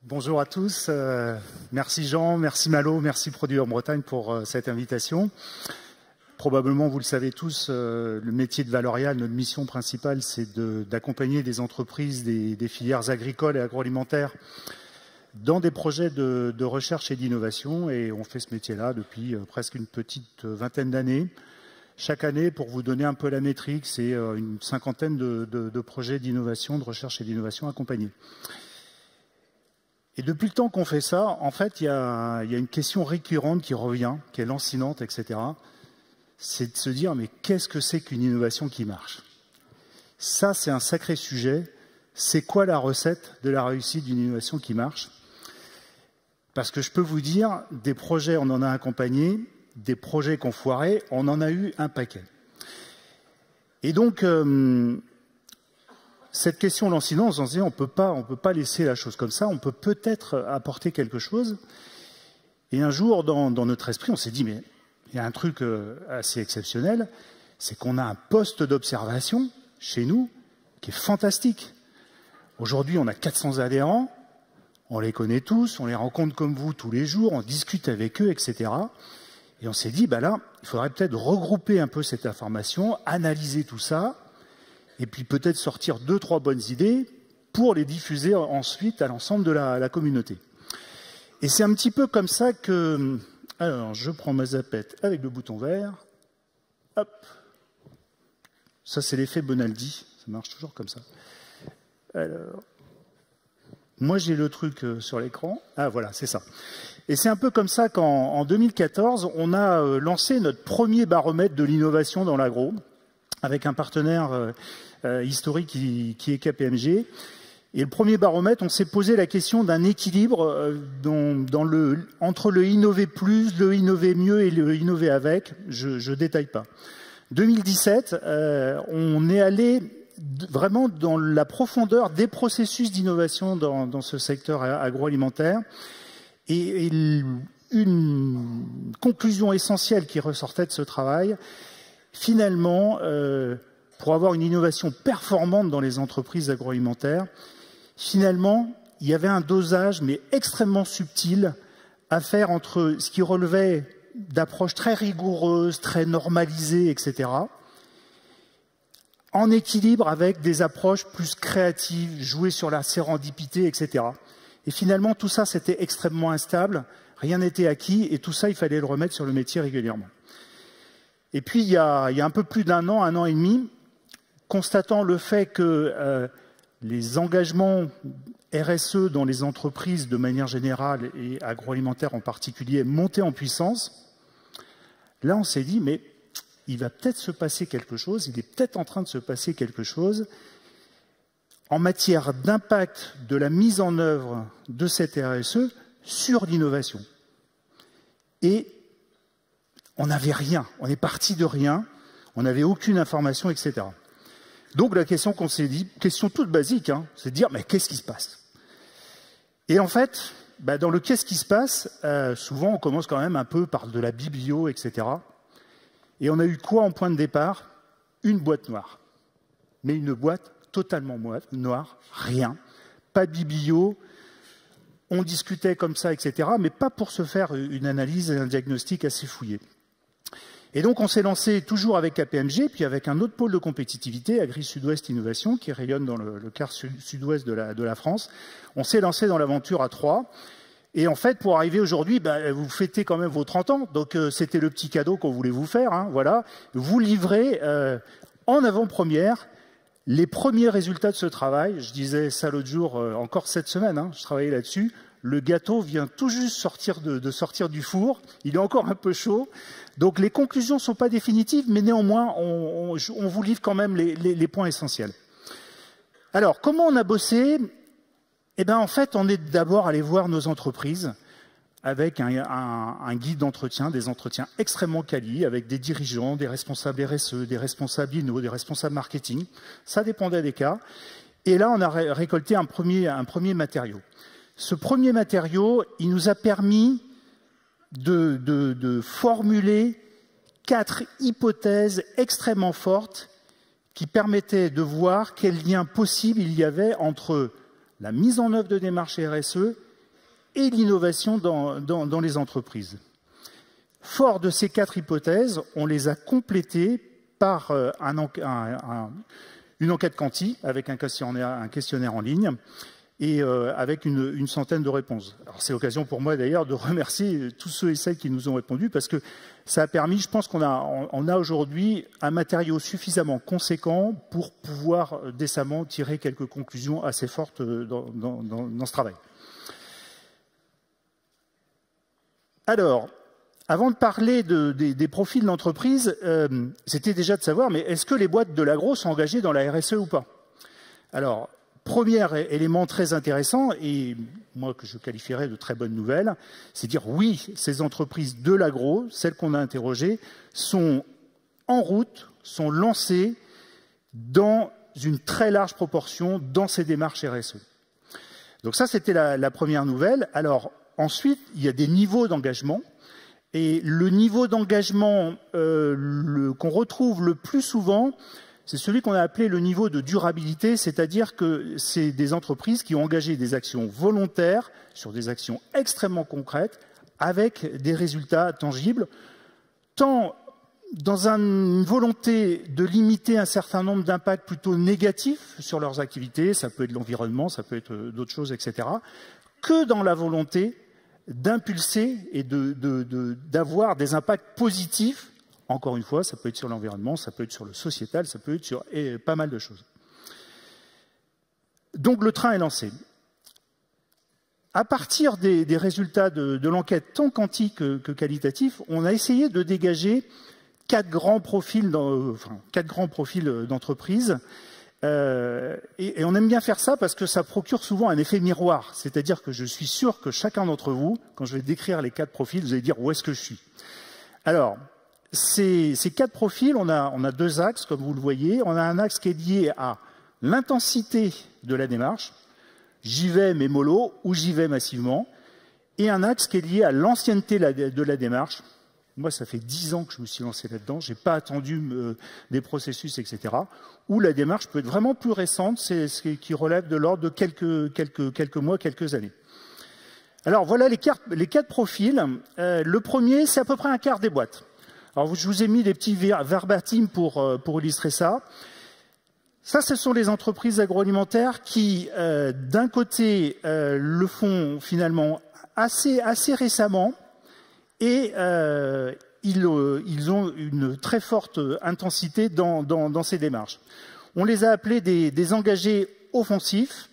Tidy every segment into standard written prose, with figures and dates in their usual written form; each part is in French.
Bonjour à tous. Merci Jean, merci Malo, merci Produits en Bretagne pour cette invitation. Probablement, vous le savez tous, le métier de Valorial, notre mission principale, c'est d'accompagner des entreprises, des filières agricoles et agroalimentaires dans des projets de recherche et d'innovation. Et on fait ce métier-là depuis presque une petite vingtaine d'années. Chaque année, pour vous donner un peu la métrique, c'est une cinquantaine de projets d'innovation, de recherche et d'innovation accompagnés. Et depuis le temps qu'on fait ça, en fait, il y a une question récurrente qui revient, qui est lancinante, etc. C'est de se dire, mais qu'est-ce que c'est qu'une innovation qui marche? Ça, c'est un sacré sujet. C'est quoi la recette de la réussite d'une innovation qui marche? Parce que je peux vous dire, des projets, on en a accompagné, des projets qu'on foirait, on en a eu un paquet. Et donc, cette question lancinante, on se dit, on peut pas laisser la chose comme ça, on peut peut-être apporter quelque chose. Et un jour, dans notre esprit, on s'est dit, mais il y a un truc assez exceptionnel, c'est qu'on a un poste d'observation chez nous qui est fantastique. Aujourd'hui, on a 400 adhérents, on les connaît tous, on les rencontre comme vous tous les jours, on discute avec eux, etc. Et on s'est dit, bah là, il faudrait peut-être regrouper un peu cette information, analyser tout ça, et puis peut-être sortir 2-3 bonnes idées pour les diffuser ensuite à l'ensemble de la communauté. Et c'est un petit peu comme ça que... Alors, je prends ma zapette avec le bouton vert. Hop. Ça, c'est l'effet Bonaldi. Ça marche toujours comme ça. Alors... Moi, j'ai le truc sur l'écran. Ah, voilà, c'est ça. Et c'est un peu comme ça qu'en 2014, on a lancé notre premier baromètre de l'innovation dans l'agro, avec un partenaire historique qui est KPMG. Et le premier baromètre, on s'est posé la question d'un équilibre entre le innover plus, le innover mieux et le innover avec. Je détaille pas. 2017, on est allé vraiment dans la profondeur des processus d'innovation dans ce secteur agroalimentaire. Et une conclusion essentielle qui ressortait de ce travail, finalement, pour avoir une innovation performante dans les entreprises agroalimentaires, finalement, il y avait un dosage, mais extrêmement subtil, à faire entre ce qui relevait d'approches très rigoureuses, très normalisées, etc., en équilibre avec des approches plus créatives, jouées sur la sérendipité, etc. Et finalement, tout ça, c'était extrêmement instable, rien n'était acquis, et tout ça, il fallait le remettre sur le métier régulièrement. Et puis, il y a un peu plus d'un an et demi, constatant le fait que les engagements RSE dans les entreprises de manière générale et agroalimentaire en particulier montaient en puissance, là, on s'est dit, mais il va peut-être se passer quelque chose, il est peut-être en train de se passer quelque chose en matière d'impact de la mise en œuvre de cette RSE sur l'innovation. Et on n'avait rien, on est parti de rien, on n'avait aucune information, etc. Donc la question qu'on s'est dit, question toute basique, hein, c'est de dire, mais qu'est-ce qui se passe? Et en fait, dans le qu'est-ce qui se passe, souvent on commence quand même un peu par de la biblio, etc. Et on a eu quoi en point de départ? Une boîte noire. Mais une boîte totalement noire, rien, pas de biblio, on discutait comme ça, etc., mais pas pour se faire une analyse et un diagnostic assez fouillé. Et donc on s'est lancé toujours avec KPMG, puis avec un autre pôle de compétitivité, Agri Sud-Ouest Innovation, qui rayonne dans le quart sud-ouest de la France. On s'est lancé dans l'aventure à 3. Et en fait, pour arriver aujourd'hui, vous fêtez quand même vos 30 ans, donc c'était le petit cadeau qu'on voulait vous faire. Hein, voilà. Vous livrez en avant-première les premiers résultats de ce travail. Je disais ça l'autre jour, encore cette semaine, hein, je travaillais là-dessus. Le gâteau vient tout juste sortir sortir du four, il est encore un peu chaud. Donc les conclusions ne sont pas définitives, mais néanmoins, on vous livre quand même les points essentiels. Alors, comment on a bossé? Eh bien, en fait, on est d'abord allé voir nos entreprises avec un guide d'entretien, des entretiens extrêmement quali, avec des dirigeants, des responsables RSE, des responsables INO, des responsables marketing. Ça dépendait des cas. Et là, on a récolté un premier matériau. Ce premier matériau, il nous a permis de formuler 4 hypothèses extrêmement fortes qui permettaient de voir quel lien possible il y avait entre la mise en œuvre de démarches RSE et l'innovation dans les entreprises. Fort de ces 4 hypothèses, on les a complétées par une enquête quanti avec un questionnaire en ligne et avec une centaine de réponses. Alors c'est l'occasion pour moi d'ailleurs de remercier tous ceux et celles qui nous ont répondu parce que ça a permis, je pense qu'on a aujourd'hui un matériau suffisamment conséquent pour pouvoir décemment tirer quelques conclusions assez fortes dans ce travail. Alors, avant de parler des profils d'entreprise, c'était déjà de savoir, mais est-ce que les boîtes de l'agro sont engagées dans la RSE ou pas? Alors, premier élément très intéressant, et moi que je qualifierais de très bonne nouvelle, c'est dire oui, ces entreprises de l'agro, celles qu'on a interrogées, sont en route, sont lancées dans une très large proportion dans ces démarches RSE. Donc ça, c'était la première nouvelle. Alors ensuite, il y a des niveaux d'engagement. Et le niveau d'engagement qu'on retrouve le plus souvent, c'est celui qu'on a appelé le niveau de durabilité, c'est-à-dire que c'est des entreprises qui ont engagé des actions volontaires sur des actions extrêmement concrètes avec des résultats tangibles, tant dans une volonté de limiter un certain nombre d'impacts plutôt négatifs sur leurs activités, ça peut être l'environnement, ça peut être d'autres choses, etc., que dans la volonté d'impulser et d'avoir des impacts positifs. Encore une fois, ça peut être sur l'environnement, ça peut être sur le sociétal, ça peut être sur pas mal de choses. Donc le train est lancé. À partir des résultats de l'enquête tant quantique que qualitatif, on a essayé de dégager 4 grands profils d'entreprise. Et on aime bien faire ça parce que ça procure souvent un effet miroir. C'est-à-dire que je suis sûr que chacun d'entre vous, quand je vais décrire les 4 profils, vous allez dire où est-ce que je suis. Alors, ces 4 profils, on a 2 axes, comme vous le voyez. On a un axe qui est lié à l'intensité de la démarche. J'y vais mais mollo ou j'y vais massivement. Et un axe qui est lié à l'ancienneté de la démarche. Moi, ça fait 10 ans que je me suis lancé là-dedans. Je n'ai pas attendu des processus, etc. Où la démarche peut être vraiment plus récente, c'est ce qui relève de l'ordre de quelques mois, quelques années. Alors, voilà les 4 profils. Le premier, c'est à peu près un quart des boîtes. Alors, je vous ai mis des petits verbatim pour illustrer ça. Ça, ce sont les entreprises agroalimentaires qui, d'un côté, le font finalement assez récemment et ils ont une très forte intensité dans ces démarches. On les a appelés des engagés offensifs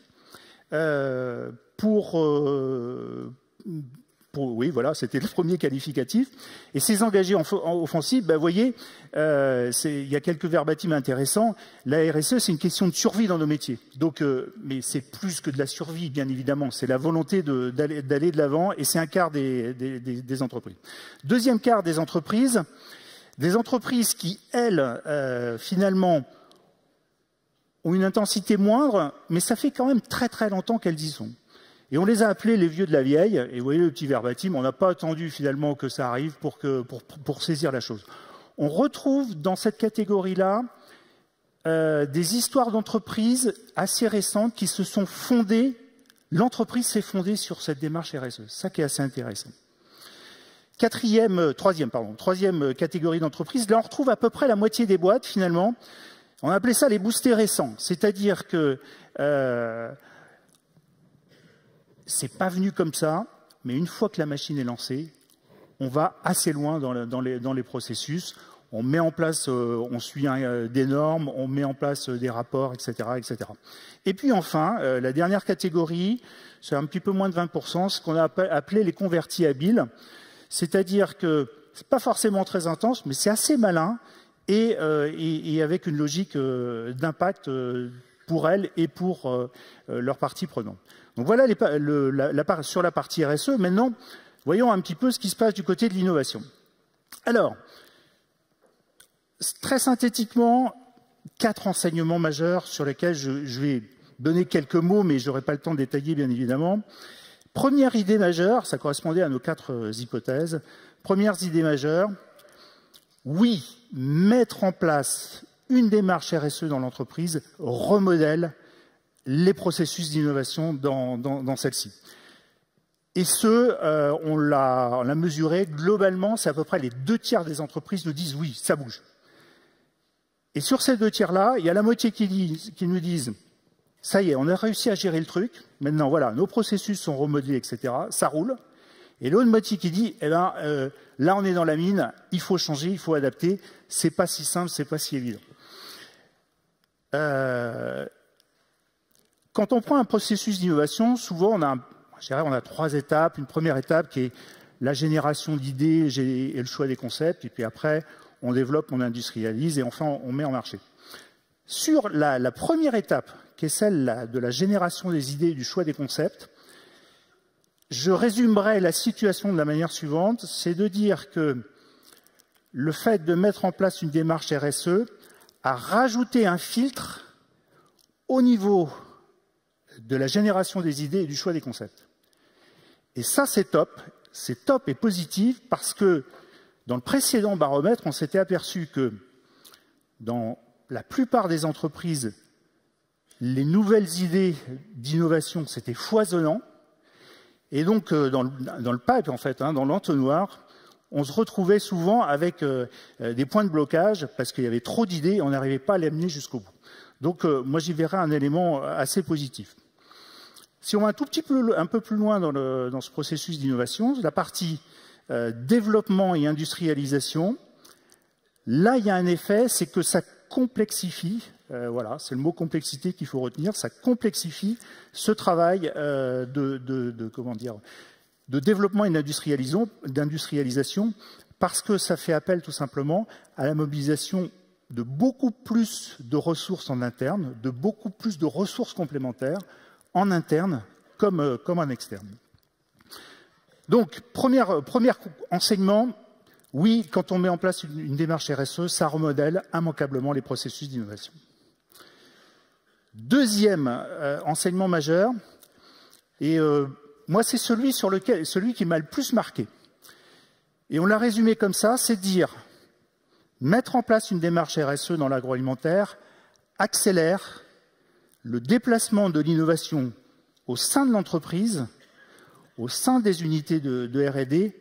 oui, voilà, c'était le premier qualificatif. Et ces engagés offensifs, vous voyez, il y a quelques verbatim intéressants. La RSE, c'est une question de survie dans nos métiers. Donc, mais c'est plus que de la survie, bien évidemment. C'est la volonté d'aller de l'avant, et c'est un quart des entreprises. Deuxième quart des entreprises qui, elles, finalement, ont une intensité moindre, mais ça fait quand même très très longtemps qu'elles y sont. Et on les a appelés les vieux de la vieille, et vous voyez le petit verbatim, on n'a pas attendu finalement que ça arrive pour saisir la chose. On retrouve dans cette catégorie-là des histoires d'entreprises assez récentes qui se sont fondées, l'entreprise s'est fondée sur cette démarche RSE, ça qui est assez intéressant. Troisième catégorie d'entreprises, là on retrouve à peu près la moitié des boîtes finalement, on a appelé ça les boostés récents, c'est-à-dire que c'est pas venu comme ça, mais une fois que la machine est lancée, on va assez loin dans les processus. On met en place, on suit des normes, on met en place des rapports, etc., etc. Et puis enfin, la dernière catégorie, c'est un petit peu moins de 20%, ce qu'on a appelé les convertis habiles. C'est-à-dire que c'est pas forcément très intense, mais c'est assez malin et avec une logique d'impact pour elles et pour leurs parties prenantes. Donc voilà sur la partie RSE. Maintenant, voyons un petit peu ce qui se passe du côté de l'innovation. Alors, très synthétiquement, 4 enseignements majeurs sur lesquels je vais donner quelques mots, mais je n'aurai pas le temps de détailler, bien évidemment. Première idée majeure, ça correspondait à nos 4 hypothèses. Première idée majeure, oui, mettre en place une démarche RSE dans l'entreprise remodèle les processus d'innovation dans celle-ci. Et on l'a mesuré, globalement, c'est à peu près les 2/3 des entreprises nous disent oui, ça bouge. Et sur ces 2/3-là, il y a la moitié qui nous disent ça y est, on a réussi à gérer le truc, maintenant voilà, nos processus sont remodelés, etc., ça roule. Et l'autre moitié qui dit là on est dans la mine, il faut changer, il faut adapter, c'est pas si simple, c'est pas si évident. Quand on prend un processus d'innovation, souvent on a 3 étapes. Une première étape qui est la génération d'idées et le choix des concepts, et puis après on développe, on industrialise et enfin on met en marché. Sur la première étape, qui est celle de la génération des idées et du choix des concepts, je résumerai la situation de la manière suivante, c'est de dire que le fait de mettre en place une démarche RSE a rajouté un filtre au niveau de la génération des idées et du choix des concepts. Et ça, c'est top et positif parce que dans le précédent baromètre, on s'était aperçu que dans la plupart des entreprises, les nouvelles idées d'innovation, c'était foisonnant. Et donc, dans le pipe, en fait, dans l'entonnoir, on se retrouvait souvent avec des points de blocage parce qu'il y avait trop d'idées et on n'arrivait pas à les amener jusqu'au bout. Donc, moi, j'y verrais un élément assez positif. Si on va un peu plus loin dans ce processus d'innovation, la partie développement et industrialisation, là, il y a un effet, c'est que ça complexifie, voilà, c'est le mot complexité qu'il faut retenir, ça complexifie ce travail de développement et d'industrialisation parce que ça fait appel tout simplement à la mobilisation de beaucoup plus de ressources en interne, de beaucoup plus de ressources complémentaires en interne comme en externe. Donc, premier enseignement, oui, quand on met en place une démarche RSE, ça remodèle immanquablement les processus d'innovation. Deuxième enseignement majeur, et moi c'est celui qui m'a le plus marqué. Et on l'a résumé comme ça, c'est de dire mettre en place une démarche RSE dans l'agroalimentaire accélère le déplacement de l'innovation au sein de l'entreprise, au sein des unités de R&D,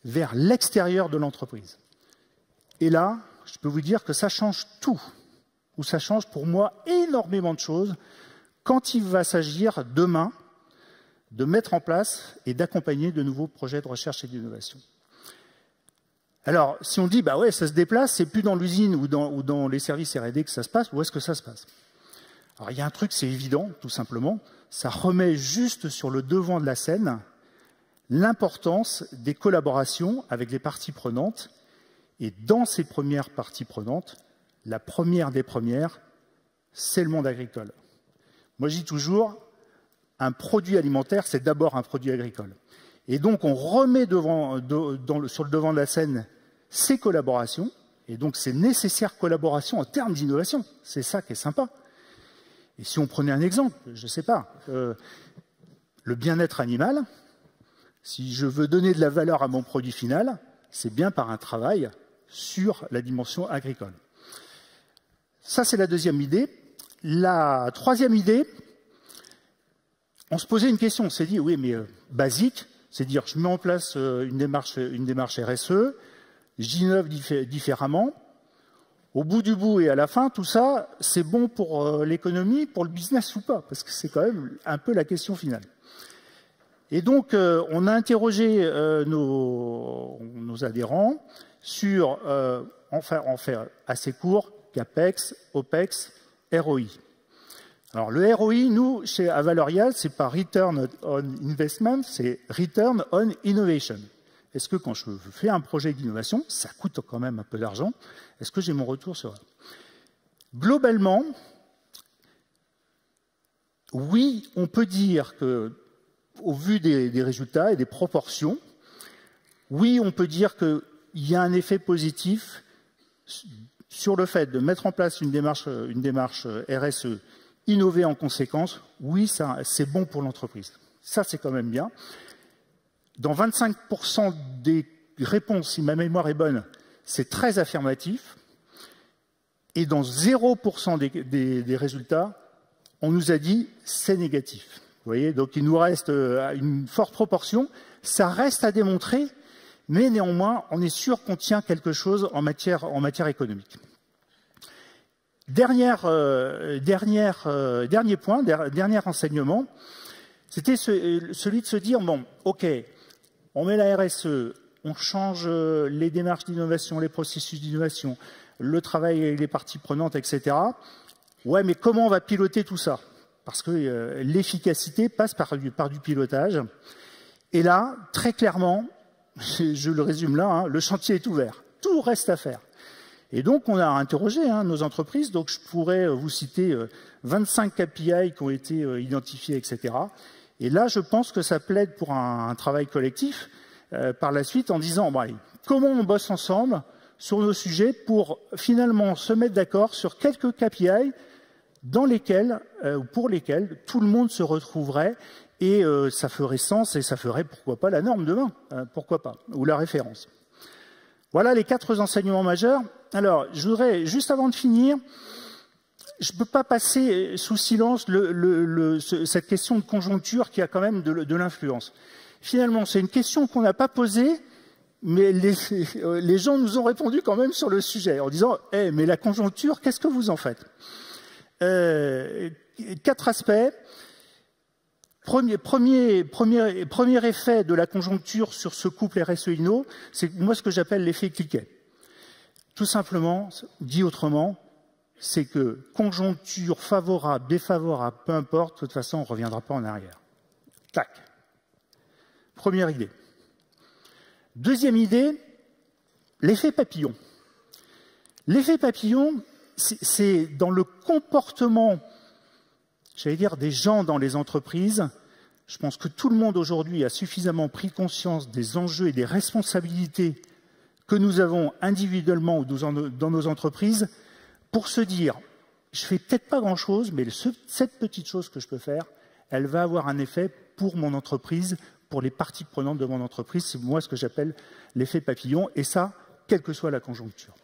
vers l'extérieur de l'entreprise. Et là, je peux vous dire que ça change tout, ou ça change pour moi énormément de choses quand il va s'agir demain de mettre en place et d'accompagner de nouveaux projets de recherche et d'innovation. Alors, si on dit, bah ouais, ça se déplace, c'est plus dans l'usine ou dans les services R&D que ça se passe, où est-ce que ça se passe? Alors, il y a un truc, c'est évident, tout simplement, ça remet juste sur le devant de la scène l'importance des collaborations avec les parties prenantes. Et dans ces premières parties prenantes, la première des premières, c'est le monde agricole. Moi, je dis toujours, un produit alimentaire, c'est d'abord un produit agricole. Et donc, on remet sur le devant de la scène ces collaborations, et donc ces nécessaires collaborations en termes d'innovation. C'est ça qui est sympa. Et si on prenait un exemple, je ne sais pas, le bien-être animal, si je veux donner de la valeur à mon produit final, c'est bien par un travail sur la dimension agricole. Ça, c'est la deuxième idée. La troisième idée, on se posait une question, on s'est dit, oui, mais basique, c'est dire, je mets en place une démarche RSE, j'innove différemment. Au bout du bout et à la fin, tout ça, c'est bon pour l'économie, pour le business ou pas? Parce que c'est quand même un peu la question finale. Et donc, on a interrogé nos adhérents sur, en faire assez court, CAPEX, OPEX, ROI. Alors, le ROI, nous, à Valorial, c'est pas Return on Investment, c'est Return on Innovation. Est-ce que quand je fais un projet d'innovation, ça coûte quand même un peu d'argent, est-ce que j'ai mon retour sur ça? Globalement, oui, on peut dire que, au vu des résultats et des proportions, oui, on peut dire qu'il y a un effet positif sur le fait de mettre en place une démarche RSE, innover en conséquence. Oui, c'est bon pour l'entreprise. Ça, c'est quand même bien. Dans 25% des réponses, si ma mémoire est bonne, c'est très affirmatif. Et dans 0% des résultats, on nous a dit c'est négatif. Vous voyez, donc il nous reste une forte proportion. Ça reste à démontrer, mais néanmoins, on est sûr qu'on tient quelque chose en matière économique. Dernier point, dernier enseignement, c'était celui de se dire, bon, ok, on met la RSE, on change les démarches d'innovation, les processus d'innovation, le travail avec les parties prenantes, etc. Ouais, mais comment on va piloter tout ça? Parce que l'efficacité passe par du pilotage. Et là, très clairement, je le résume là, hein, le chantier est ouvert. Tout reste à faire. Et donc, on a interrogé nos entreprises. Donc, je pourrais vous citer 25 KPI qui ont été identifiés, etc. Et là, je pense que ça plaide pour un travail collectif par la suite en disant, bon, allez, comment on bosse ensemble sur nos sujets pour finalement se mettre d'accord sur quelques KPI dans lesquels, pour lesquels tout le monde se retrouverait et ça ferait sens et ça ferait, pourquoi pas, la norme demain, pourquoi pas, ou la référence. Voilà les 4 enseignements majeurs. Alors, je voudrais, juste avant de finir, je ne peux pas passer sous silence cette question de conjoncture qui a quand même de l'influence. Finalement, c'est une question qu'on n'a pas posée, mais les gens nous ont répondu quand même sur le sujet, en disant « Eh, mais la conjoncture, qu'est-ce que vous en faites ?» 4 aspects. Premier effet de la conjoncture sur ce couple RSE-Inno, c'est moi ce que j'appelle l'effet cliquet. Tout simplement, dit autrement, c'est que conjoncture favorable, défavorable, peu importe, de toute façon, on ne reviendra pas en arrière. Tac. Première idée. Deuxième idée, l'effet papillon. L'effet papillon, c'est dans le comportement, j'allais dire, des gens dans les entreprises. Je pense que tout le monde aujourd'hui a suffisamment pris conscience des enjeux et des responsabilités que nous avons individuellement ou dans nos entreprises pour se dire, je fais peut-être pas grand-chose, mais cette petite chose que je peux faire, elle va avoir un effet pour mon entreprise, pour les parties prenantes de mon entreprise. C'est moi ce que j'appelle l'effet papillon, et ça, quelle que soit la conjoncture.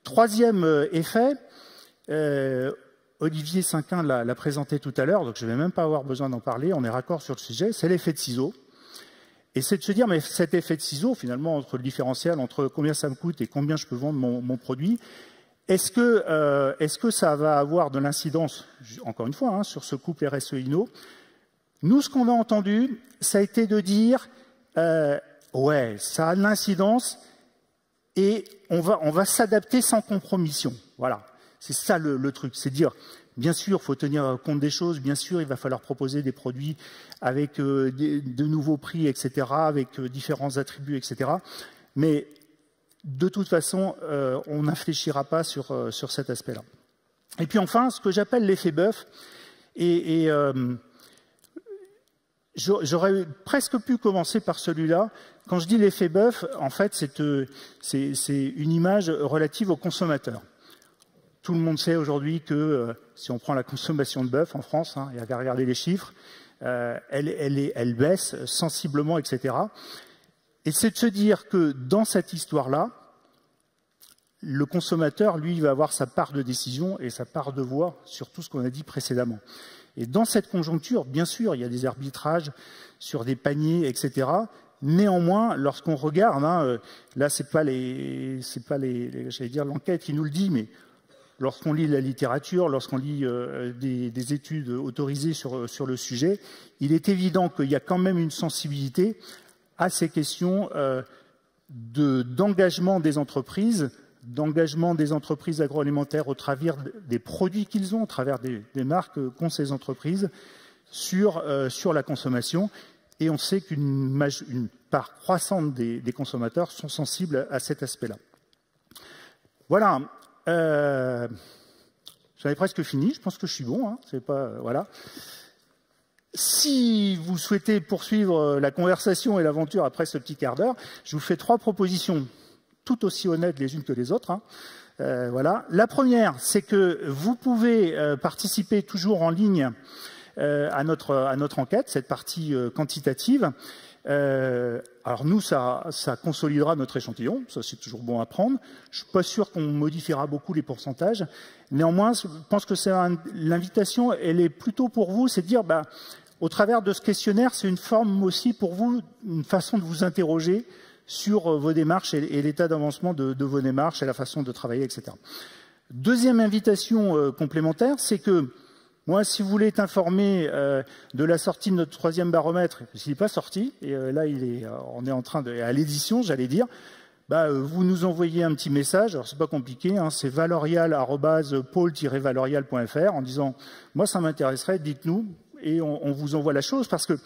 Troisième effet, Olivier Cinquin l'a présenté tout à l'heure, donc je ne vais même pas avoir besoin d'en parler, on est raccord sur le sujet, c'est l'effet de ciseau. Et c'est de se dire, mais cet effet de ciseau, finalement, entre le différentiel, entre combien ça me coûte et combien je peux vendre mon produit, est-ce que ça va avoir de l'incidence, encore une fois, sur ce couple RSE-Inno? Nous, ce qu'on a entendu, ça a été de dire, ouais, ça a de l'incidence et on va s'adapter sans compromission. Voilà, c'est ça le truc, c'est dire, bien sûr, il faut tenir compte des choses, bien sûr, il va falloir proposer des produits avec de nouveaux prix, etc., avec différents attributs, etc. Mais de toute façon, on n'infléchira pas sur cet aspect-là. Et puis enfin, ce que j'appelle l'effet bœuf, j'aurais presque pu commencer par celui-là. Quand je dis l'effet bœuf, en fait, c'est une image relative au consommateur. Tout le monde sait aujourd'hui que si on prend la consommation de bœuf en France, il y a qu'à regarder les chiffres, elle baisse sensiblement, etc. Et c'est de se dire que dans cette histoire-là, le consommateur, lui, va avoir sa part de décision et sa part de voix sur tout ce qu'on a dit précédemment. Et dans cette conjoncture, bien sûr, il y a des arbitrages sur des paniers, etc. Néanmoins, lorsqu'on regarde, là, c'est pas j'allais dire l'enquête qui nous le dit, mais lorsqu'on lit la littérature, lorsqu'on lit des études autorisées sur le sujet, il est évident qu'il y a quand même une sensibilité à ces questions d'engagement des entreprises agroalimentaires au travers des produits qu'ils ont, au travers des marques qu'ont ces entreprises sur la consommation. Et on sait qu'une part croissante des consommateurs sont sensibles à cet aspect-là. Voilà. J'en ai presque fini. Je pense que je suis bon. C'est pas, voilà. Si vous souhaitez poursuivre la conversation et l'aventure après ce petit quart d'heure, je vous fais 3 propositions tout aussi honnêtes les unes que les autres. Voilà. La première, c'est que vous pouvez participer toujours en ligne à notre enquête, cette partie quantitative. Alors nous, ça consolidera notre échantillon, ça c'est toujours bon à prendre. Je ne suis pas sûr qu'on modifiera beaucoup les pourcentages. Néanmoins, je pense que l'invitation, elle est plutôt pour vous, c'est de dire, au travers de ce questionnaire, c'est une forme aussi pour vous, une façon de vous interroger sur vos démarches et l'état d'avancement de vos démarches et la façon de travailler, etc. Deuxième invitation complémentaire, c'est que moi, si vous voulez être informé de la sortie de notre 3e baromètre, s'il n'est pas sorti, et là, on est en train de, à l'édition, j'allais dire, vous nous envoyez un petit message, alors c'est pas compliqué, hein, c'est valorial@pôle-valorial.fr en disant « moi ça m'intéresserait, dites-nous » et on vous envoie la chose parce que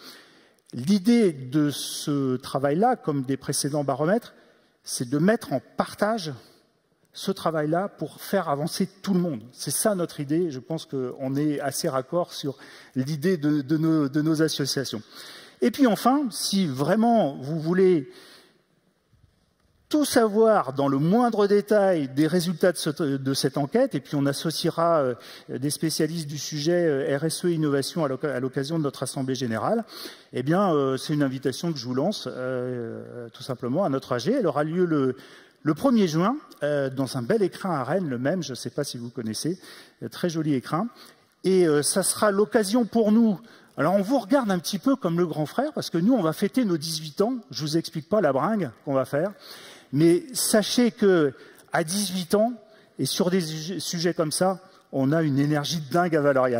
l'idée de ce travail-là, comme des précédents baromètres, c'est de mettre en partage ce travail-là pour faire avancer tout le monde. C'est ça notre idée, je pense qu'on est assez raccord sur l'idée de nos associations. Et puis enfin, si vraiment vous voulez tout savoir dans le moindre détail des résultats de cette enquête, et puis on associera des spécialistes du sujet RSE Innovation à l'occasion de notre Assemblée Générale, eh bien c'est une invitation que je vous lance tout simplement à notre AG. Elle aura lieu le 1er juin dans un bel écrin à Rennes, le même, je ne sais pas si vous connaissez, très joli écrin. Et ça sera l'occasion pour nous. Alors on vous regarde un petit peu comme le grand frère, parce que nous on va fêter nos 18 ans, je ne vous explique pas la bringue qu'on va faire. Mais sachez qu'à 18 ans, et sur des sujets comme ça, on a une énergie dingue à Valorial.